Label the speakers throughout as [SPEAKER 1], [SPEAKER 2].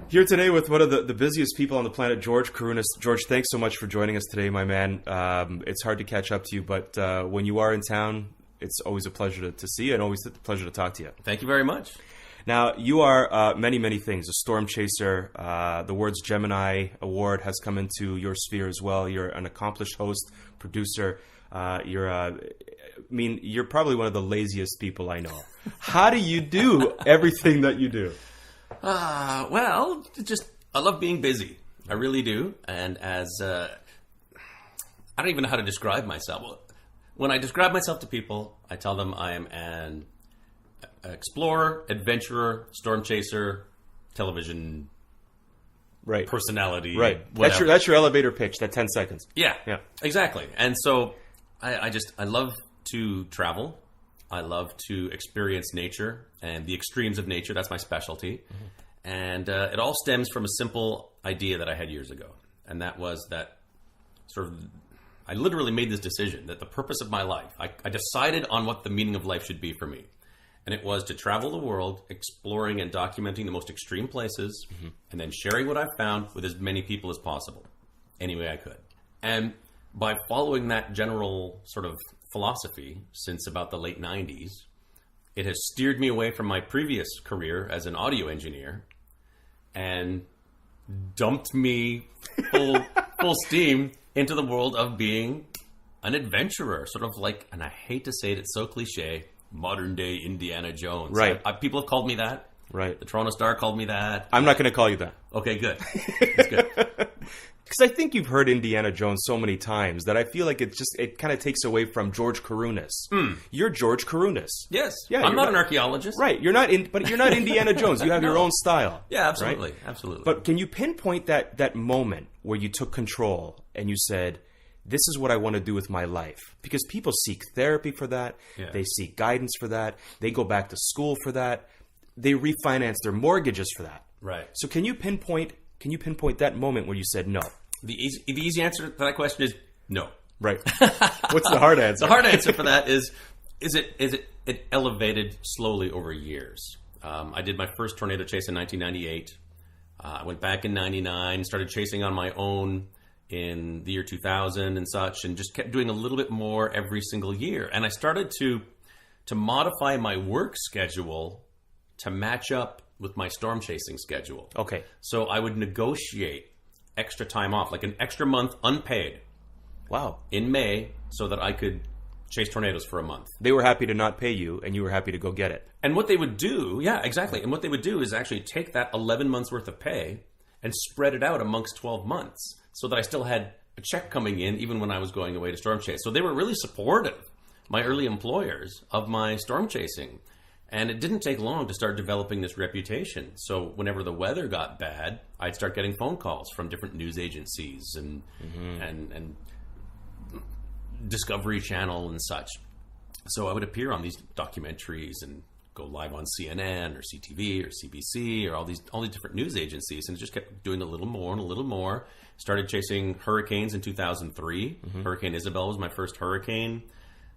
[SPEAKER 1] Here today with one of the busiest people on the planet, George Kourounis. George, thanks so much for joining us today, my man. It's hard to catch up to you, but when you are in town, it's always a pleasure to see you and always a pleasure to talk to you.
[SPEAKER 2] Thank you very much.
[SPEAKER 1] Now, you are many, many things. A Stormchaser. The Words Gemini Award has come into your sphere as well. You're an accomplished host, producer. You're probably one of the laziest people I know. How do you do everything that you do?
[SPEAKER 2] Well, I love being busy. I really do. And I don't even know how to describe myself. When I describe myself to people, I tell them I am an explorer, adventurer, storm chaser, television personality.
[SPEAKER 1] Right. That's your elevator pitch, that 10 seconds.
[SPEAKER 2] Yeah, exactly. And so I love to travel. I love to experience nature and the extremes of nature. That's my specialty. Mm-hmm. And it all stems from a simple idea that I had years ago. And that was that I literally made this decision that the purpose of my life, I decided on what the meaning of life should be for me. And it was to travel the world, exploring and documenting the most extreme places, mm-hmm. and then sharing what I've found with as many people as possible, any way I could. And by following that general sort of philosophy since about the late 90s, it has steered me away from my previous career as an audio engineer and dumped me full steam into the world of being an adventurer, sort of like, and I hate to say it, it's so cliche, modern day Indiana Jones.
[SPEAKER 1] Right.
[SPEAKER 2] People have called me that.
[SPEAKER 1] Right.
[SPEAKER 2] The Toronto Star called me that.
[SPEAKER 1] I'm not going to call you that.
[SPEAKER 2] Okay, good. That's good.
[SPEAKER 1] Because I think you've heard Indiana Jones so many times that I feel like it kind of takes away from George Kourounis. You're George Kourounis.
[SPEAKER 2] Yes. Yeah, I'm not an archaeologist.
[SPEAKER 1] Right. But you're not Indiana Jones. You have your own style.
[SPEAKER 2] Yeah, absolutely.
[SPEAKER 1] Right?
[SPEAKER 2] Absolutely.
[SPEAKER 1] But can you pinpoint that moment where you took control and you said, this is what I want to do with my life? Because people seek therapy for that. Yeah. They seek guidance for that. They go back to school for that. They refinance their mortgages for that.
[SPEAKER 2] Right.
[SPEAKER 1] So can you pinpoint that moment where you said no?
[SPEAKER 2] The easy answer to that question is no.
[SPEAKER 1] Right. What's the hard answer?
[SPEAKER 2] The hard answer for that is it elevated slowly over years. I did my first tornado chase in 1998. I went back in 99, started chasing on my own in the year 2000 and such, and just kept doing a little bit more every single year. And I started to modify my work schedule to match up with my storm chasing schedule.
[SPEAKER 1] Okay.
[SPEAKER 2] So I would negotiate extra time off, like an extra month unpaid.
[SPEAKER 1] Wow.
[SPEAKER 2] In May, so that I could chase tornadoes for a month.
[SPEAKER 1] They were happy to not pay you, and you were happy to go get it.
[SPEAKER 2] And what they would do, yeah, exactly. And what they would do is actually take that 11 months worth of pay and spread it out amongst 12 months so that I still had a check coming in even when I was going away to storm chase. So they were really supportive, my early employers, of my storm chasing. And it didn't take long to start developing this reputation. So whenever the weather got bad, I'd start getting phone calls from different news agencies and Discovery Channel and such. So I would appear on these documentaries and go live on CNN or CTV or CBC or all these different news agencies, and just kept doing a little more and a little more. Started chasing hurricanes in 2003. Mm-hmm. Hurricane Isabel was my first hurricane.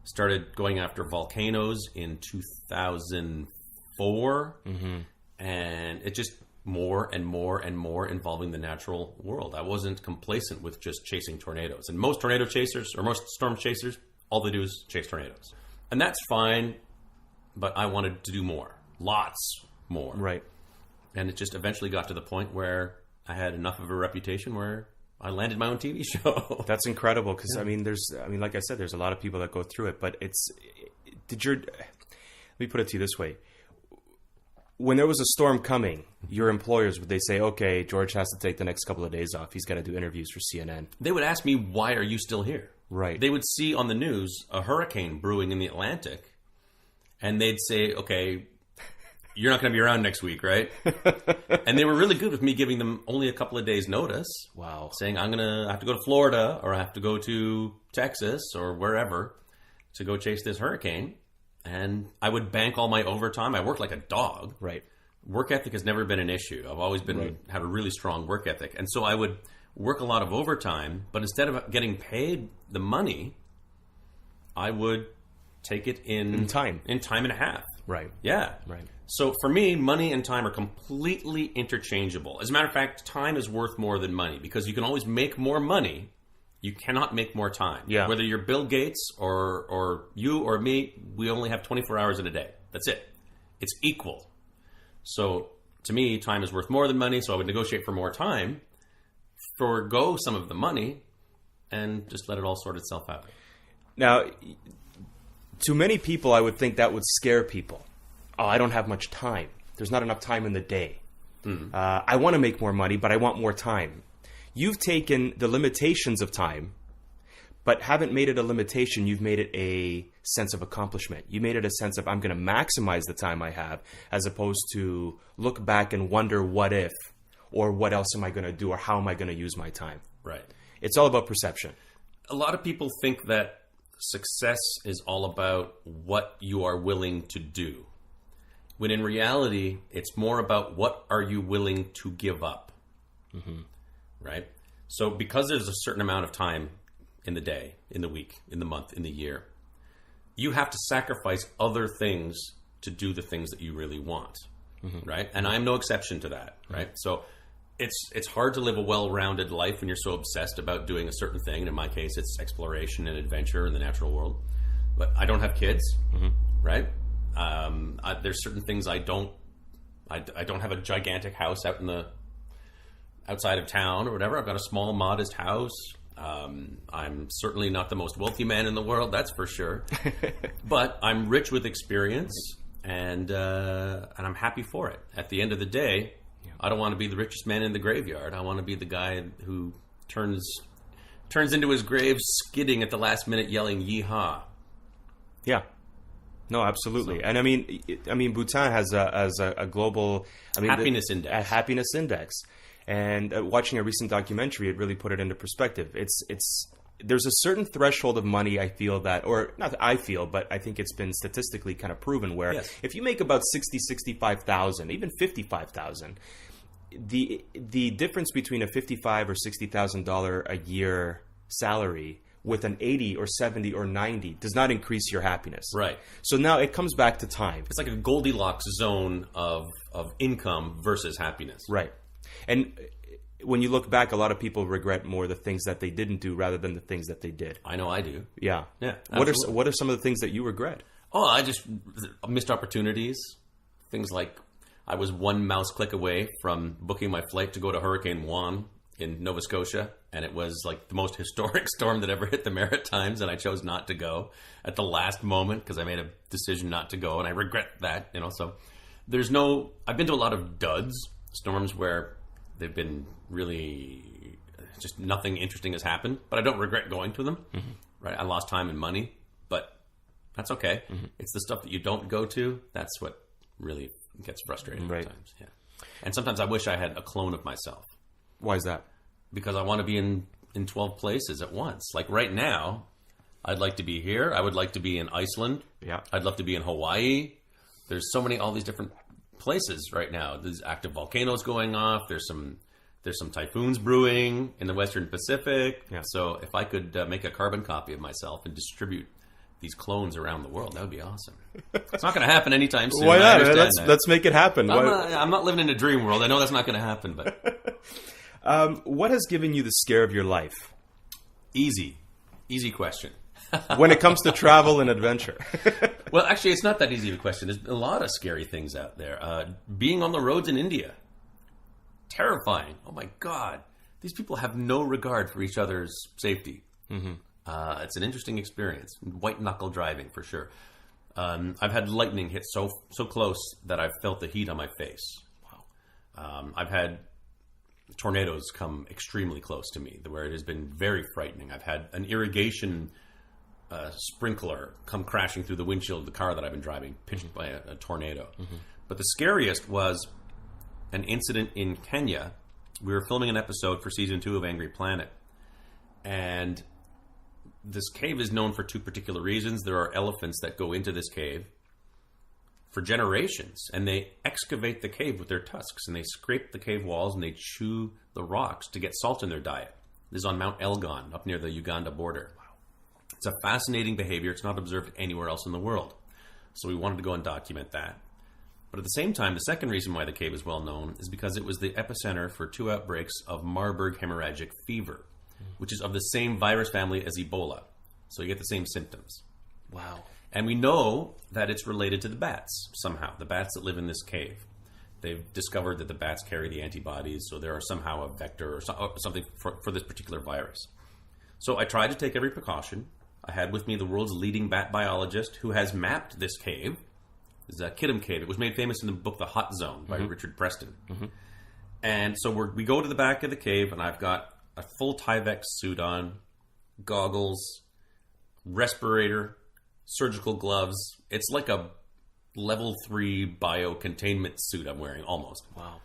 [SPEAKER 2] Started going after volcanoes in 2004, and it just more and more and more involving the natural world. I wasn't complacent with just chasing tornadoes. And most tornado chasers, or most storm chasers, all they do is chase tornadoes. And that's fine, but I wanted to do more. Lots more.
[SPEAKER 1] Right.
[SPEAKER 2] And it just eventually got to the point where I had enough of a reputation where I landed my own TV show.
[SPEAKER 1] That's incredible because, like I said, there's a lot of people that go through it. But let me put it to you this way. When there was a storm coming, your employers, would they say, okay, George has to take the next couple of days off. He's got to do interviews for CNN.
[SPEAKER 2] They would ask me, why are you still here?
[SPEAKER 1] Right.
[SPEAKER 2] They would see on the news a hurricane brewing in the Atlantic, and they'd say, okay, you're not going to be around next week, right? And they were really good with me giving them only a couple of days' notice.
[SPEAKER 1] Wow.
[SPEAKER 2] Saying, I have to go to Florida, or I have to go to Texas, or wherever, to go chase this hurricane. And I would bank all my overtime. I worked like a dog.
[SPEAKER 1] Right.
[SPEAKER 2] Work ethic has never been an issue. I've always had a really strong work ethic. And so I would work a lot of overtime, but instead of getting paid the money, I would take it in
[SPEAKER 1] time
[SPEAKER 2] and a half.
[SPEAKER 1] Right.
[SPEAKER 2] Yeah.
[SPEAKER 1] Right.
[SPEAKER 2] So for me, money and time are completely interchangeable. As a matter of fact, time is worth more than money because you can always make more money. You cannot make more time.
[SPEAKER 1] Yeah.
[SPEAKER 2] Whether you're Bill Gates or you or me, we only have 24 hours in a day. That's it. It's equal. So to me, time is worth more than money, so I would negotiate for more time, forego some of the money, and just let it all sort itself out.
[SPEAKER 1] Now, to many people, I would think that would scare people. Oh, I don't have much time. There's not enough time in the day. I want to make more money, but I want more time. You've taken the limitations of time, but haven't made it a limitation. You've made it a sense of accomplishment. You made it a sense of, I'm going to maximize the time I have, as opposed to look back and wonder what if, or what else am I going to do, or how am I going to use my time.
[SPEAKER 2] Right.
[SPEAKER 1] It's all about perception.
[SPEAKER 2] A lot of people think that success is all about what you are willing to do, when in reality, it's more about what are you willing to give up. Right? So because there's a certain amount of time in the day, in the week, in the month, in the year, you have to sacrifice other things to do the things that you really want. Right? And I'm no exception to that. Right? So it's hard to live a well-rounded life when you're so obsessed about doing a certain thing. And in my case, it's exploration and adventure in the natural world. But I don't have kids. Right? There's certain things I don't have a gigantic house outside of town or whatever. I've got a small, modest house. I'm certainly not the most wealthy man in the world, that's for sure. But I'm rich with experience, and I'm happy for it. At the end of the day, I don't want to be the richest man in the graveyard. I want to be the guy who turns into his grave skidding at the last minute, yelling "Yeehaw!"
[SPEAKER 1] Yeah. No, absolutely. So, and I mean, Bhutan has a global
[SPEAKER 2] happiness index.
[SPEAKER 1] A happiness index. And watching a recent documentary, it really put it into perspective. There's a certain threshold of money I feel that, or not that I feel, but I think it's been statistically kind of proven where if you make about 65,000, even 55,000, the difference between a $55,000 or $60,000 a year salary with an 80 or 70 or 90 does not increase your happiness.
[SPEAKER 2] Right.
[SPEAKER 1] So now it comes back to time.
[SPEAKER 2] It's like a Goldilocks zone of income versus happiness.
[SPEAKER 1] Right. And when you look back, a lot of people regret more the things that they didn't do rather than the things that they did.
[SPEAKER 2] I know I do.
[SPEAKER 1] Yeah.
[SPEAKER 2] Yeah.
[SPEAKER 1] What are some of the things that you regret?
[SPEAKER 2] Oh, I just missed opportunities. Things like I was one mouse click away from booking my flight to go to Hurricane Juan in Nova Scotia, and it was like the most historic storm that ever hit the Maritimes, and I chose not to go at the last moment because I made a decision not to go, and I regret that. So I've been to a lot of duds, storms where they've been really just nothing interesting has happened, but I don't regret going to them. Right? I lost time and money, but that's okay. It's the stuff that you don't go to that's what really gets frustrating at times. Yeah. And sometimes I wish I had a clone of myself.
[SPEAKER 1] Why is that? Because
[SPEAKER 2] I want to be in 12 places at once. Like right now, I'd like to be here. I would like to be in Iceland.
[SPEAKER 1] Yeah.
[SPEAKER 2] I'd love to be in Hawaii. There's all these different places right now. There's active volcanoes going off. There's some typhoons brewing in the Western Pacific.
[SPEAKER 1] Yeah.
[SPEAKER 2] So if I could make a carbon copy of myself and distribute these clones around the world, that would be awesome. It's not going to happen anytime soon.
[SPEAKER 1] Why not? Let's make it happen.
[SPEAKER 2] I'm not living in a dream world. I know that's not going to happen, but
[SPEAKER 1] what has given you the scare of your life?
[SPEAKER 2] Easy question.
[SPEAKER 1] When it comes to travel and adventure.
[SPEAKER 2] Well, actually, it's not that easy of a question. There's a lot of scary things out there. Being on the roads in India. Terrifying. Oh, my God. These people have no regard for each other's safety. It's an interesting experience. White-knuckle driving, for sure. I've had lightning hit so close that I've felt the heat on my face. Wow. I've had tornadoes come extremely close to me, where it has been very frightening. I've had an irrigation sprinkler come crashing through the windshield of the car that I've been driving, pitched by a tornado. But the scariest was an incident in Kenya. We were filming an episode for season 2 of Angry Planet, and this cave is known for 2 particular reasons. There are elephants that go into this cave for generations, and they excavate the cave with their tusks, and they scrape the cave walls, and they chew the rocks to get salt in their diet. This is on Mount Elgon, up near the Uganda border. It's a fascinating behavior. It's not observed anywhere else in the world. So we wanted to go and document that. But at the same time, the second reason why the cave is well known is because it was the epicenter for 2 outbreaks of Marburg hemorrhagic fever, which is of the same virus family as Ebola. So you get the same symptoms.
[SPEAKER 1] Wow.
[SPEAKER 2] And we know that it's related to the bats somehow, the bats that live in this cave. They've discovered that the bats carry the antibodies, so there are somehow a vector or something for this particular virus. So I tried to take every precaution. I had with me the world's leading bat biologist who has mapped this cave. It's a Kiddam Cave. It was made famous in the book The Hot Zone by Richard Preston. And so we go to the back of the cave, and I've got a full Tyvek suit on, goggles, respirator, surgical gloves. It's like a level 3 bio-containment suit I'm wearing, almost.
[SPEAKER 1] Wow.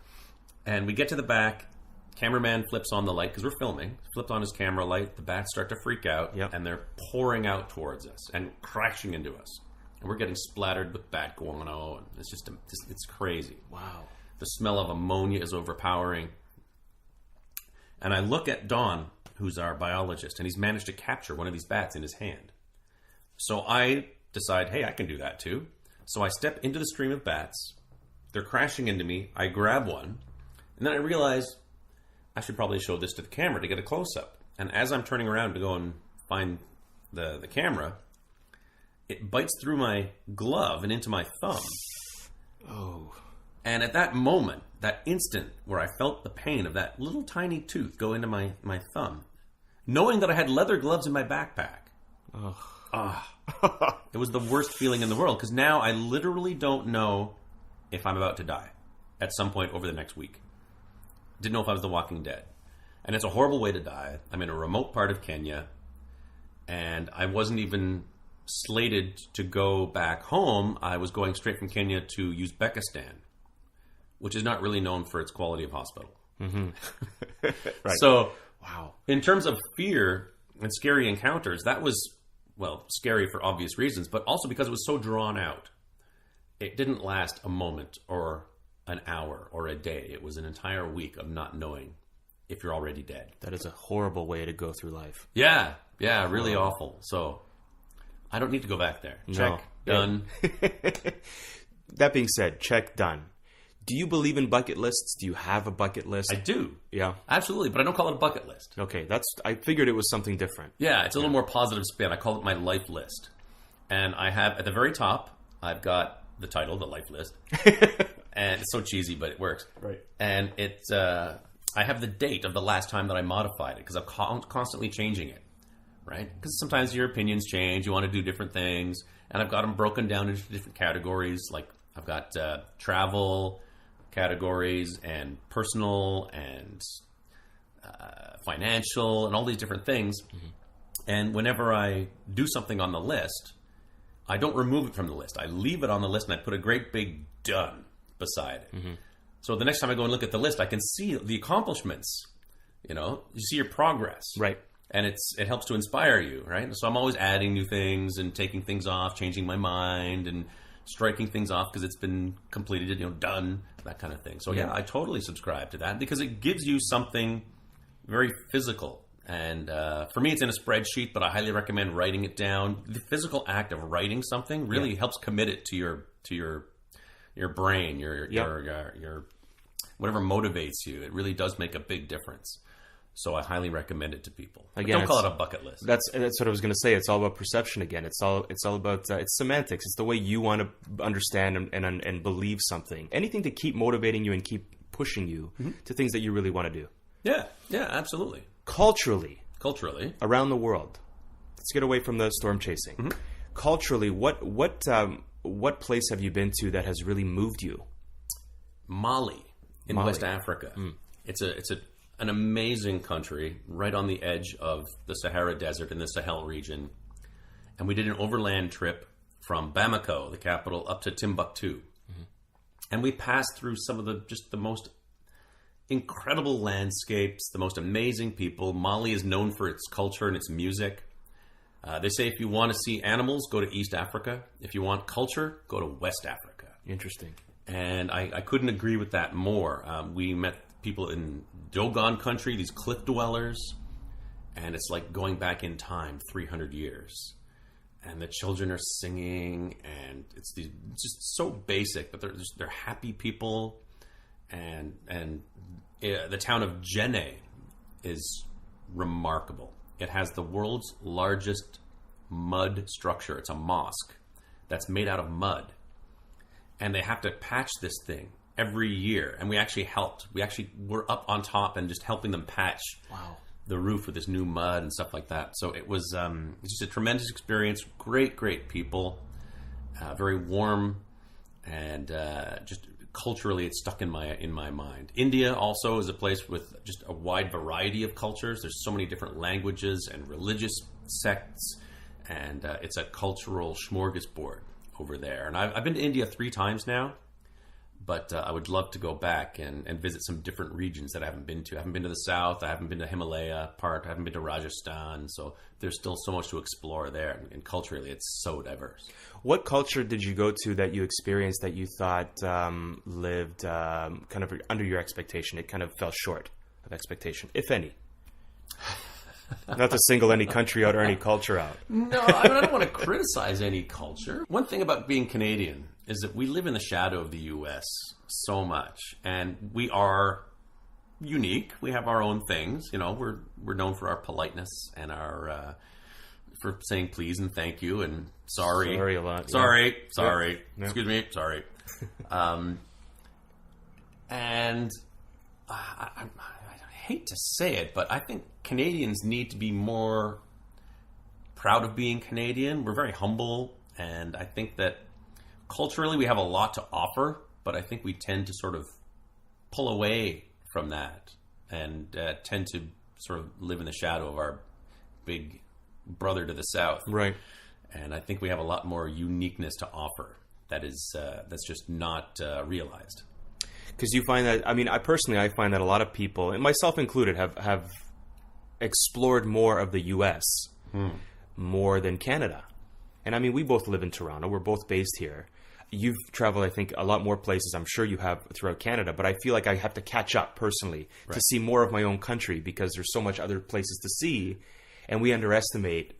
[SPEAKER 1] And
[SPEAKER 2] we get to the back. Cameraman flips on the light, because we're filming. Flipped on his camera light. The bats start to freak out, and they're pouring out towards us and crashing into us. And we're getting splattered with bat guano, and it's just it's crazy.
[SPEAKER 1] Wow.
[SPEAKER 2] The smell of ammonia is overpowering. And I look at Don, who's our biologist, and he's managed to capture one of these bats in his hand. So I decide, hey, I can do that too. So I step into the stream of bats. They're crashing into me. I grab one. And then I realize I should probably show this to the camera to get a close-up. And as I'm turning around to go and find the camera, it bites through my glove and into my thumb.
[SPEAKER 1] Oh.
[SPEAKER 2] And at that moment, that instant where I felt the pain of that little tiny tooth go into my thumb, knowing that I had leather gloves in my backpack, it was the worst feeling in the world, because now I literally don't know if I'm about to die at some point over the next week. Didn't know if I was the Walking Dead. And it's a horrible way to die. I'm in a remote part of Kenya, and I wasn't even slated to go back home. I was going straight from Kenya to Uzbekistan, which is not really known for its quality of hospital.
[SPEAKER 1] Right.
[SPEAKER 2] So,
[SPEAKER 1] wow.
[SPEAKER 2] In terms of fear and scary encounters, that was, well, scary for obvious reasons, but also because it was so drawn out. It didn't last a moment or an hour or a day. It was an entire week of not knowing if you're already dead.
[SPEAKER 1] That is a horrible way to go through life.
[SPEAKER 2] Yeah, really awful. So I don't need to go back there. Check, done.
[SPEAKER 1] That being said, check, done. Do you believe in bucket lists? Do you have a bucket list?
[SPEAKER 2] I do.
[SPEAKER 1] Yeah.
[SPEAKER 2] Absolutely, but I don't call it a bucket list.
[SPEAKER 1] Okay, I figured it was something different.
[SPEAKER 2] Yeah, it's a little more positive spin. I call it my life list. And I have, at the very top, I've got the title, the life list. And it's so cheesy, but it works.
[SPEAKER 1] Right.
[SPEAKER 2] And it's, I have the date of the last time that I modified it, because I'm constantly changing it. Right? Because sometimes your opinions change. You want to do different things. And I've got them broken down into different categories. Like I've got travel categories and personal and financial and all these different things. And whenever I do something on the list, I don't remove it from the list. I leave it on the list and I put a great big done beside it. So the next time I go and look at the list, I can see the accomplishments. You know, you see your progress.
[SPEAKER 1] Right.
[SPEAKER 2] And it helps to inspire you, right? So I'm always adding new things and taking things off, changing my mind and striking things off because it's been completed, done, that kind of thing. So yeah, I totally subscribe to that because it gives you something very physical. And for me, it's in a spreadsheet, but I highly recommend writing it down. The physical act of writing something really helps commit it to your brain, your whatever motivates you. It really does make a big difference. So I highly recommend it to people. Again, don't call it a bucket list.
[SPEAKER 1] That's what I was going to say. It's all about perception again. It's all about it's semantics. It's the way you want to understand and believe something. Anything to keep motivating you and keep pushing you to things that you really want to do.
[SPEAKER 2] Yeah, absolutely.
[SPEAKER 1] Culturally,
[SPEAKER 2] around
[SPEAKER 1] the world. Let's get away from the storm chasing. Culturally, what place have you been to that has really moved you?
[SPEAKER 2] Mali in West Africa. It's an amazing country right on the edge of the Sahara Desert in the Sahel region. And we did an overland trip from Bamako, the capital, up to Timbuktu. And we passed through some of the most incredible landscapes, the most amazing people. Mali is known for its culture and its music. They say if you want to see animals, go to East Africa. If you want culture, go to West Africa.
[SPEAKER 1] Interesting.
[SPEAKER 2] And I couldn't agree with that more. We met people in Dogon country, these cliff dwellers, and it's like going back in time 300 years. and the children are singing, and it's just so basic, but they're happy people, and the town of Gemini is remarkable. It has the world's largest mud structure. It's a mosque that's made out of mud, and they have to patch this thing every year. And we actually helped. We actually were up on top and just helping them patch the roof with this new mud and stuff like that. So it was just a tremendous experience. Great people, very warm, and just culturally, it's stuck in my mind. India also is a place with just a wide variety of cultures. There's so many different languages and religious sects, and it's a cultural smorgasbord over there. And I've been to India 3 times now, but I would love to go back and visit some different regions that I haven't been to. I haven't been to the south. I haven't been to Himalaya part. I haven't been to Rajasthan. So there's still so much to explore there. And culturally, it's so diverse.
[SPEAKER 1] What culture did you go to that you experienced that you thought lived kind of under your expectation? It kind of fell short of expectation, if any. Not to single any country out or any culture out.
[SPEAKER 2] No, I don't want to criticize any culture. One thing about being Canadian is that we live in the shadow of the U.S. so much, and we are unique. We have our own things. You know, we're known for our politeness and our for saying please and thank you and sorry.
[SPEAKER 1] Sorry a lot.
[SPEAKER 2] Sorry.
[SPEAKER 1] Yeah.
[SPEAKER 2] Excuse me. Sorry. And I hate to say it, but I think Canadians need to be more proud of being Canadian. We're very humble, and I think that culturally we have a lot to offer, but I think we tend to sort of pull away from that and tend to sort of live in the shadow of our big brother to the south.
[SPEAKER 1] Right.
[SPEAKER 2] And I think we have a lot more uniqueness to offer that is that's just not realized.
[SPEAKER 1] Because you find that, I mean, I find that a lot of people, and myself included, have explored more of the U.S. More than Canada. And I mean, we both live in Toronto. We're both based here. You've traveled, I think, a lot more places. I'm sure you have throughout Canada, but I feel like I have to catch up personally to see more of my own country because there's so much other places to see, and we underestimate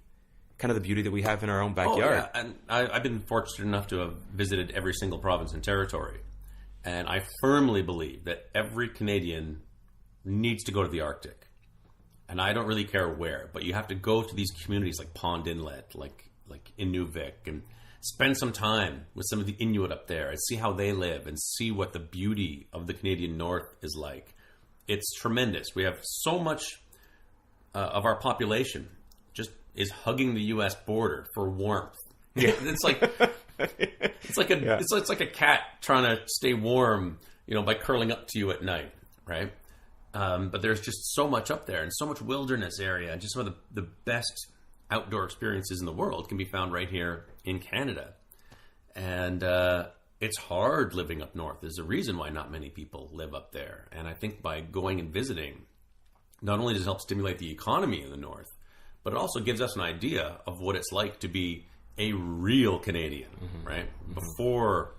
[SPEAKER 1] kind of the beauty that we have in our own backyard.
[SPEAKER 2] Oh, yeah. And I've been fortunate enough to have visited every single province and territory. And I firmly believe that every Canadian needs to go to the Arctic. And I don't really care where, but you have to go to these communities like Pond Inlet, like Inuvik, and spend some time with some of the Inuit up there and see how they live and see what the beauty of the Canadian North is like. It's tremendous. We have so much of our population just is hugging the U.S. border for warmth. Yeah. It's like it's like a cat trying to stay warm, you know, by curling up to you at night, right? But there's just so much up there and so much wilderness area, and just some of the best outdoor experiences in the world can be found right here in Canada. And it's hard living up north. There's a reason why not many people live up there. And I think by going and visiting, not only does it help stimulate the economy in the north, but it also gives us an idea of what it's like to be a real Canadian, right? Before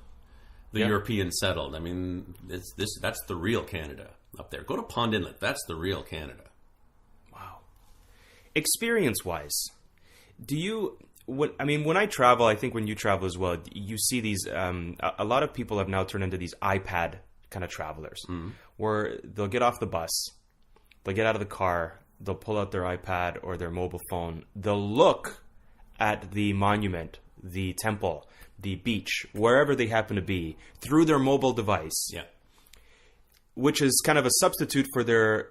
[SPEAKER 2] the Europeans settled. I mean, that's the real Canada up there. Go to Pond Inlet. That's the real Canada.
[SPEAKER 1] Wow. Experience-wise, when I travel, I think when you travel as well, you see these, a lot of people have now turned into these iPad kind of travelers, where they'll get off the bus, they'll get out of the car, they'll pull out their iPad or their mobile phone, they'll look at the monument, the temple, the beach, wherever they happen to be, through their mobile device, which is kind of a substitute for their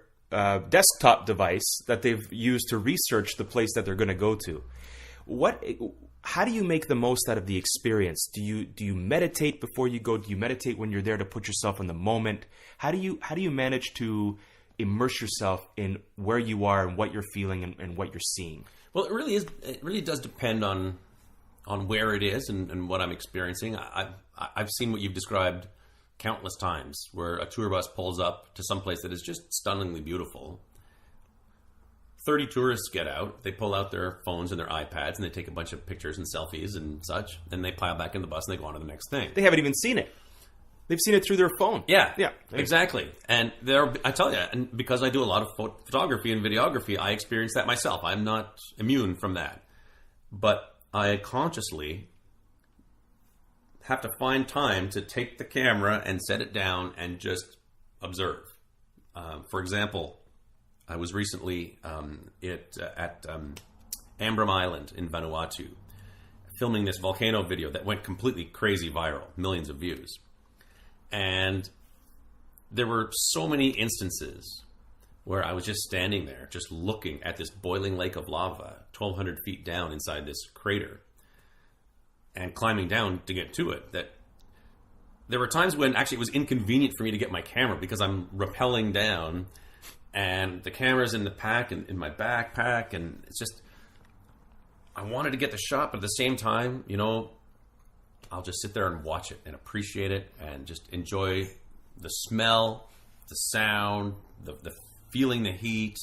[SPEAKER 1] desktop device that they've used to research the place that they're going to go to. How do you make the most out of the experience? Do you meditate before you go? Do you meditate when you're there to put yourself in the moment? How do you manage to immerse yourself in where you are and what you're feeling and what you're seeing?
[SPEAKER 2] Well, it really does depend on where it is and what I'm experiencing. I've seen what you've described countless times, where a tour bus pulls up to some place that is just stunningly beautiful. 30 tourists get out, they pull out their phones and their iPads, and they take a bunch of pictures and selfies and such, and they pile back in the bus and they go on to the next thing.
[SPEAKER 1] They haven't even seen it. They've seen it through their phone.
[SPEAKER 2] Yeah, exactly. And I tell you, and because I do a lot of photography and videography, I experience that myself. I'm not immune from that. But I consciously have to find time to take the camera and set it down and just observe. For example, I was recently at Ambrym Island in Vanuatu, filming this volcano video that went completely crazy viral, millions of views. And there were so many instances where I was just standing there, just looking at this boiling lake of lava, 1,200 feet down inside this crater, and climbing down to get to it, that there were times when actually it was inconvenient for me to get my camera because I'm rappelling down and the camera's in the pack and in my backpack, and it's just, I wanted to get the shot, but at the same time, you know, I'll just sit there and watch it and appreciate it and just enjoy the smell, the sound, the feeling the heat,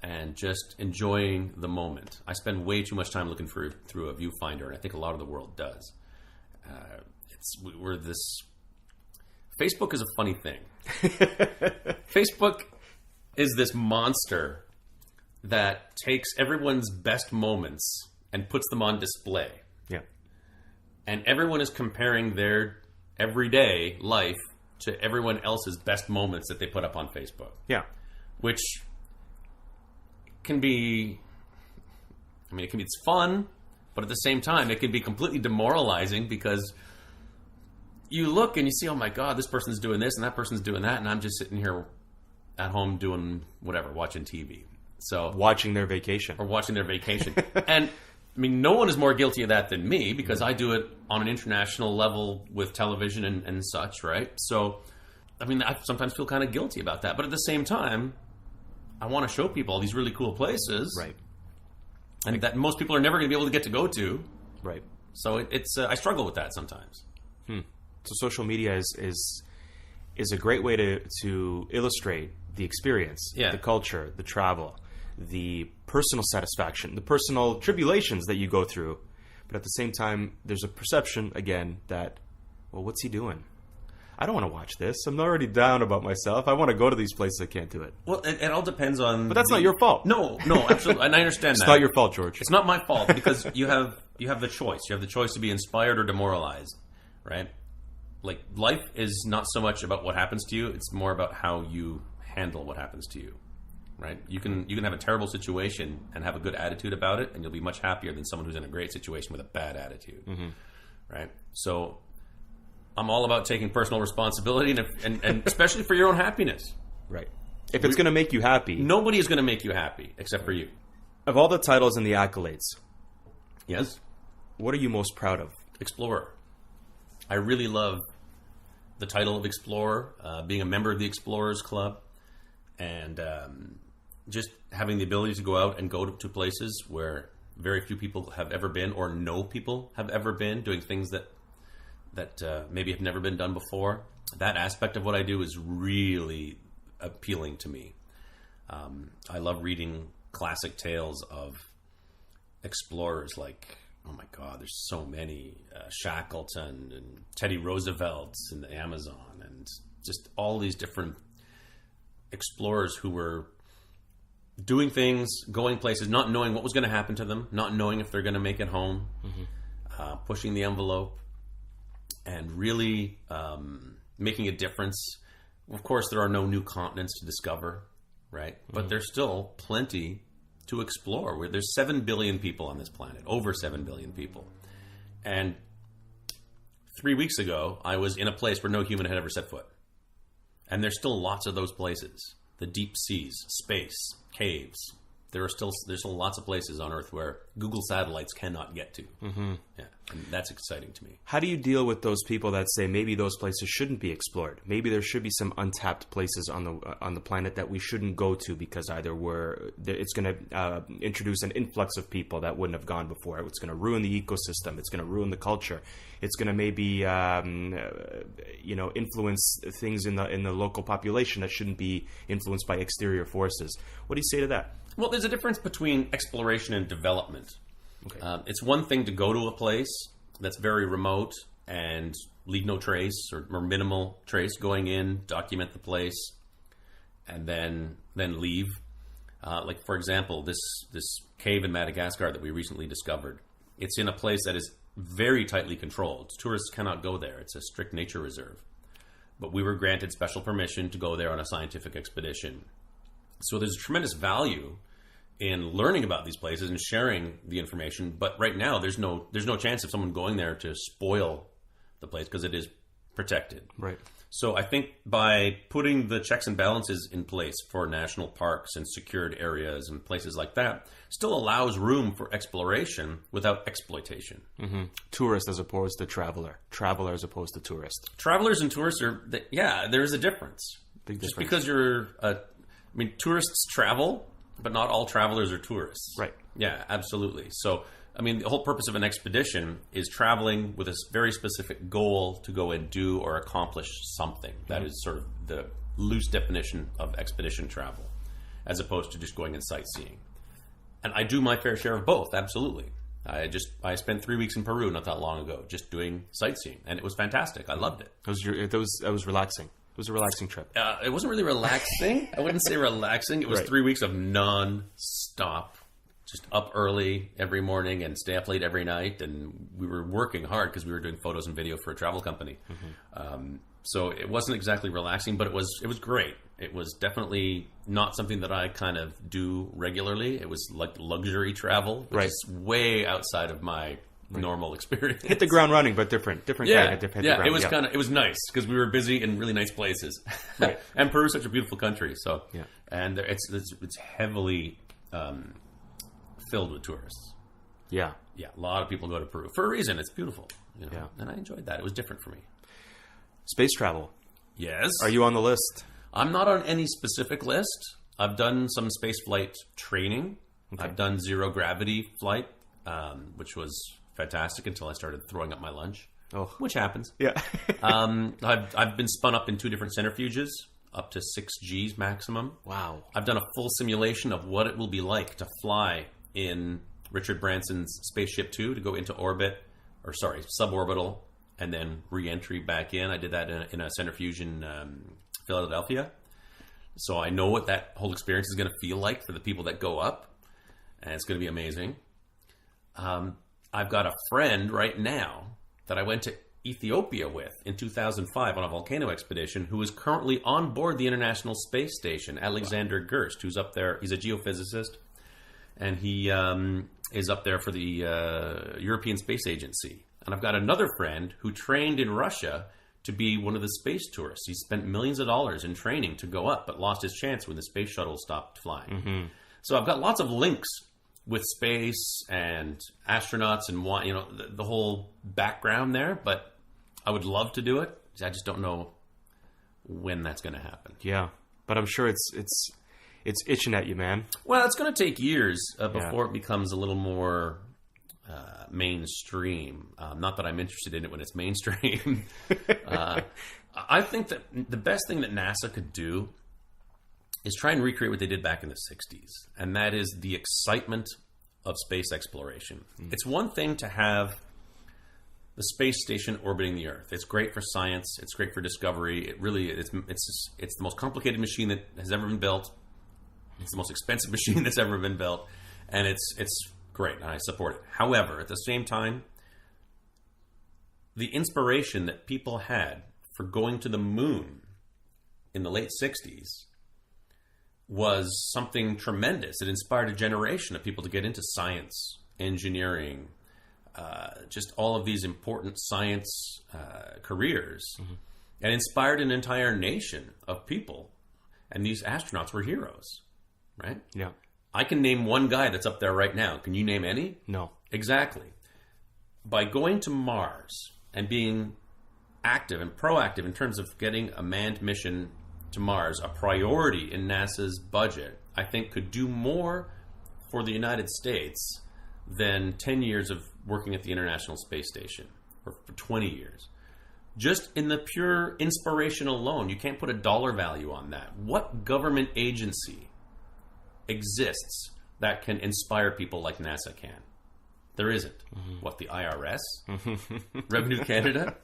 [SPEAKER 2] and just enjoying the moment. I spend way too much time looking through a viewfinder, and I think a lot of the world does. Facebook is a funny thing. Facebook is this monster that takes everyone's best moments and puts them on display.
[SPEAKER 1] Yeah.
[SPEAKER 2] And everyone is comparing their everyday life to everyone else's best moments that they put up on Facebook.
[SPEAKER 1] Yeah.
[SPEAKER 2] Which can be, I mean, it's fun, but at the same time, it can be completely demoralizing because you look and you see, oh my God, this person's doing this and that person's doing that, and I'm just sitting here at home doing whatever, watching TV. So
[SPEAKER 1] watching their vacation. And I mean, no one is more guilty of that than me because I do it on an international level with television and such, right? So, I mean, I sometimes feel kind of guilty about that. But at the same time, I want to show people all these really cool places. Right.
[SPEAKER 2] And that most people are never going to be able to get to go to.
[SPEAKER 1] Right.
[SPEAKER 2] So it's I struggle with that sometimes.
[SPEAKER 1] So social media is a great way to illustrate the experience, the culture, the travel, the personal satisfaction, the personal tribulations that you go through. But at the same time, there's a perception, again, that, well, what's he doing? I don't want to watch this. I'm already down about myself. I want to go to these places. I can't do it.
[SPEAKER 2] Well, it all depends on...
[SPEAKER 1] But that's not your fault.
[SPEAKER 2] No, absolutely. And I understand that.
[SPEAKER 1] It's not your fault, George.
[SPEAKER 2] It's not my fault because you have the choice. You have the choice to be inspired or demoralized, right? Like, life is not so much about what happens to you. It's more about how you handle what happens to you, right? You can have a terrible situation and have a good attitude about it, and you'll be much happier than someone who's in a great situation with a bad attitude, right? So I'm all about taking personal responsibility and especially for your own happiness.
[SPEAKER 1] Right. If it's going to make you happy.
[SPEAKER 2] Nobody is going to make you happy except for you.
[SPEAKER 1] Of all the titles and the accolades.
[SPEAKER 2] Yes.
[SPEAKER 1] What are you most proud of?
[SPEAKER 2] Explorer. I really love the title of Explorer, being a member of the Explorers Club, and just having the ability to go out and go to places where very few people have ever been or no people have ever been, doing things that maybe have never been done before. That aspect of what I do is really appealing to me. I love reading classic tales of explorers like, oh my God, there's so many. Shackleton and Teddy Roosevelt in the Amazon, and just all these different explorers who were doing things, going places, not knowing what was going to happen to them, not knowing if they're going to make it home, pushing the envelope, and really making a difference. Of course, there are no new continents to discover, right? But there's still plenty to explore. There's 7 billion people on this planet, over 7 billion people. And 3 weeks ago, I was in a place where no human had ever set foot. And there's still lots of those places. The deep seas, space, caves. There's still lots of places on Earth where Google satellites cannot get to. Yeah, and that's exciting to me.
[SPEAKER 1] How do you deal with those people that say maybe those places shouldn't be explored? Maybe there should be some untapped places on the planet that we shouldn't go to because either it's going to introduce an influx of people that wouldn't have gone before. It's going to ruin the ecosystem. It's going to ruin the culture. It's going to maybe influence things in the local population that shouldn't be influenced by exterior forces. What do you say to that?
[SPEAKER 2] Well, there's a difference between exploration and development. Okay. It's one thing to go to a place that's very remote and leave no trace or minimal trace, going in, document the place, and then leave. Like, for example, this cave in Madagascar that we recently discovered. It's in a place that is very tightly controlled. Tourists cannot go there. It's a strict nature reserve. But we were granted special permission to go there on a scientific expedition. So there's a tremendous value in learning about these places and sharing the information. But right now, there's no chance of someone going there to spoil the place because it is protected.
[SPEAKER 1] Right.
[SPEAKER 2] So I think by putting the checks and balances in place for national parks and secured areas and places like that, still allows room for exploration without exploitation.
[SPEAKER 1] Mm-hmm. Tourist as opposed to traveler. Traveler as opposed to tourist.
[SPEAKER 2] Travelers and tourists are, there is a difference.
[SPEAKER 1] Big difference.
[SPEAKER 2] Just because tourists travel, but not all travelers are tourists.
[SPEAKER 1] Right.
[SPEAKER 2] Yeah, absolutely. So, the whole purpose of an expedition is traveling with a very specific goal to go and do or accomplish something. That is sort of the loose definition of expedition travel, as opposed to just going and sightseeing. And I do my fair share of both, absolutely. I spent 3 weeks in Peru not that long ago, just doing sightseeing, and it was fantastic. I loved it.
[SPEAKER 1] It was relaxing. It was a relaxing trip.
[SPEAKER 2] It wasn't really relaxing. I wouldn't say relaxing. It was 3 weeks of non-stop, just up early every morning and stay up late every night. And we were working hard because we were doing photos and video for a travel company. Mm-hmm. So it wasn't exactly relaxing, but it was great. It was definitely not something that I kind of do regularly. It was like luxury travel, which is way outside of my normal experience.
[SPEAKER 1] Hit the ground running, but different.
[SPEAKER 2] Yeah, it was it was nice because we were busy in really nice places.
[SPEAKER 1] Right.
[SPEAKER 2] And Peru is such a beautiful country, so and it's heavily filled with tourists.
[SPEAKER 1] Yeah,
[SPEAKER 2] a lot of people go to Peru for a reason. It's beautiful, and I enjoyed that. It was different for me.
[SPEAKER 1] Space travel.
[SPEAKER 2] Yes.
[SPEAKER 1] Are you on the list?
[SPEAKER 2] I'm not on any specific list. I've done some space flight training. Okay. I've done zero gravity flight, which was fantastic until I started throwing up my lunch, which happens.
[SPEAKER 1] Yeah.
[SPEAKER 2] I've been spun up in 2 different centrifuges, up to 6 Gs maximum.
[SPEAKER 1] Wow.
[SPEAKER 2] I've done a full simulation of what it will be like to fly in Richard Branson's Spaceship Two to go into suborbital, and then re-entry back in. I did that in a centrifuge in Philadelphia. So I know what that whole experience is going to feel like for the people that go up, and it's going to be amazing. I've got a friend right now that I went to Ethiopia with in 2005 on a volcano expedition who is currently on board the International Space Station, Alexander Gerst, who's up there. He's a geophysicist, and he is up there for the European Space Agency. And I've got another friend who trained in Russia to be one of the space tourists. He spent millions of dollars in training to go up, but lost his chance when the space shuttle stopped flying. Mm-hmm. So I've got lots of links with space and astronauts and the whole background there, but I would love to do it. I just don't know when that's going to happen.
[SPEAKER 1] Yeah, but I'm sure it's itching at you, man.
[SPEAKER 2] Well, it's going to take years before it becomes a little more mainstream. Not that I'm interested in it when it's mainstream. I think that the best thing that NASA could do is try and recreate what they did back in the 60s. And that is the excitement of space exploration. Mm. It's one thing to have the space station orbiting the Earth. It's great for science. It's great for discovery. It really, it's the most complicated machine that has ever been built. It's the most expensive machine that's ever been built. And it's great, and I support it. However, at the same time, the inspiration that people had for going to the moon in the late 60s was something tremendous. It inspired a generation of people to get into science, engineering, just all of these important science careers, mm-hmm. and inspired an entire nation of people. And these astronauts were heroes, right?
[SPEAKER 1] Yeah.
[SPEAKER 2] I can name one guy that's up there right now. Can you name any?
[SPEAKER 1] No.
[SPEAKER 2] Exactly. By going to Mars and being active and proactive in terms of getting a manned mission to Mars, a priority in NASA's budget, I think could do more for the United States than 10 years of working at the International Space Station, or for 20 years. Just in the pure inspiration alone, you can't put a dollar value on that. What government agency exists that can inspire people like NASA can? There isn't. Mm-hmm. What, the IRS? Revenue Canada?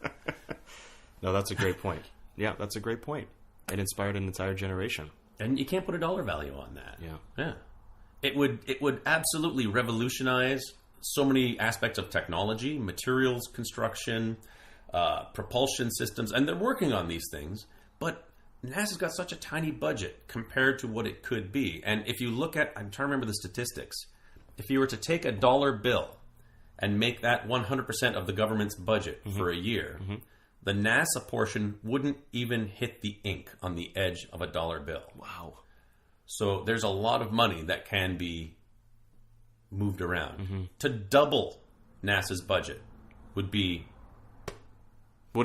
[SPEAKER 1] No, that's a great point. Yeah, that's a great point. It inspired an entire generation.
[SPEAKER 2] And you can't put a dollar value on that.
[SPEAKER 1] Yeah.
[SPEAKER 2] It would absolutely revolutionize so many aspects of technology, materials construction, propulsion systems, and they're working on these things, but NASA's got such a tiny budget compared to what it could be. And if you look at, I'm trying to remember the statistics, if you were to take a dollar bill and make that 100% of the government's budget for a year, the NASA portion wouldn't even hit the ink on the edge of a dollar bill.
[SPEAKER 1] Wow.
[SPEAKER 2] So there's a lot of money that can be moved around. To double NASA's budget would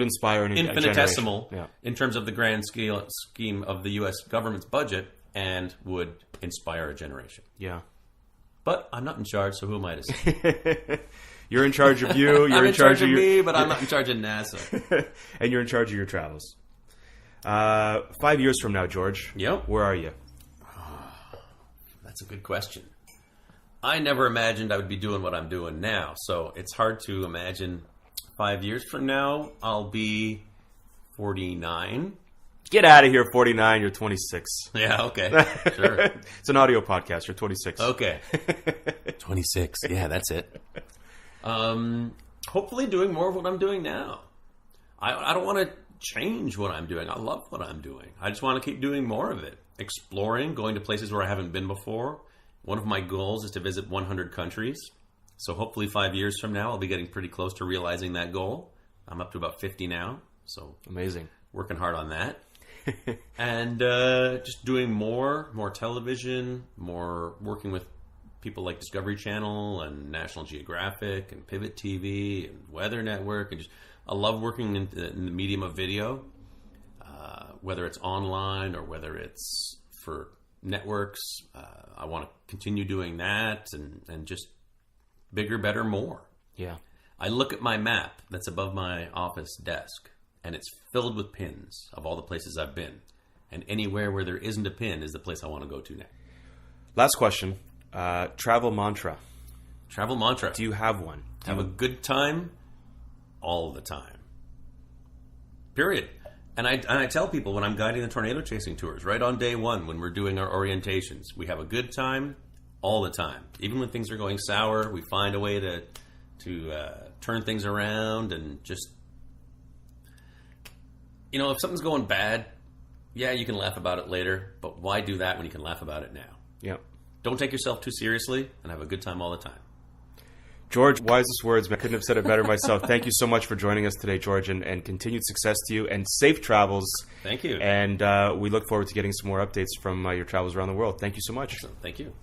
[SPEAKER 1] inspire an
[SPEAKER 2] infinitesimal in terms of the grand scheme of the U.S. government's budget, and would inspire a generation.
[SPEAKER 1] Yeah.
[SPEAKER 2] But I'm not in charge, so who am I to say?
[SPEAKER 1] You're in charge of you. You're
[SPEAKER 2] I'm in charge of me, but I'm not in charge of NASA.
[SPEAKER 1] And you're in charge of your travels. 5 years from now, George.
[SPEAKER 2] Yep.
[SPEAKER 1] Where are you?
[SPEAKER 2] That's a good question. I never imagined I would be doing what I'm doing now, so it's hard to imagine 5 years from now I'll be 49.
[SPEAKER 1] Get out of here, 49. You're 26.
[SPEAKER 2] Yeah, okay. Sure.
[SPEAKER 1] It's an audio podcast. You're 26.
[SPEAKER 2] Okay. 26. Yeah, that's it. Hopefully doing more of what I'm doing now. I don't want to change what I'm doing. I love what I'm doing. I just want to keep doing more of it. Exploring, going to places where I haven't been before. One of my goals is to visit 100 countries. So hopefully 5 years from now, I'll be getting pretty close to realizing that goal. I'm up to about 50 now. So
[SPEAKER 1] amazing.
[SPEAKER 2] Working hard on that. And just doing more television, more working with people like Discovery Channel and National Geographic and Pivot TV and Weather Network. And I love working in the medium of video, whether it's online or whether it's for networks. I want to continue doing that and just bigger, better, more.
[SPEAKER 1] Yeah.
[SPEAKER 2] I look at my map that's above my office desk, and it's filled with pins of all the places I've been. And anywhere where there isn't a pin is the place I want to go to next.
[SPEAKER 1] Last question. Travel mantra.
[SPEAKER 2] Travel mantra.
[SPEAKER 1] Do you have one?
[SPEAKER 2] Have a good time all the time. Period. And I tell people when I'm guiding the tornado chasing tours, right on day one when we're doing our orientations, we have a good time all the time. Even when things are going sour, we find a way to turn things around and just... You know, if something's going bad, yeah, you can laugh about it later, but why do that when you can laugh about it now?
[SPEAKER 1] Yep.
[SPEAKER 2] Don't take yourself too seriously and have a good time all the time.
[SPEAKER 1] George, wisest words. I couldn't have said it better myself. Thank you so much for joining us today, George, and continued success to you and safe travels.
[SPEAKER 2] Thank you.
[SPEAKER 1] And we look forward to getting some more updates from your travels around the world. Thank you so much.
[SPEAKER 2] Awesome. Thank you.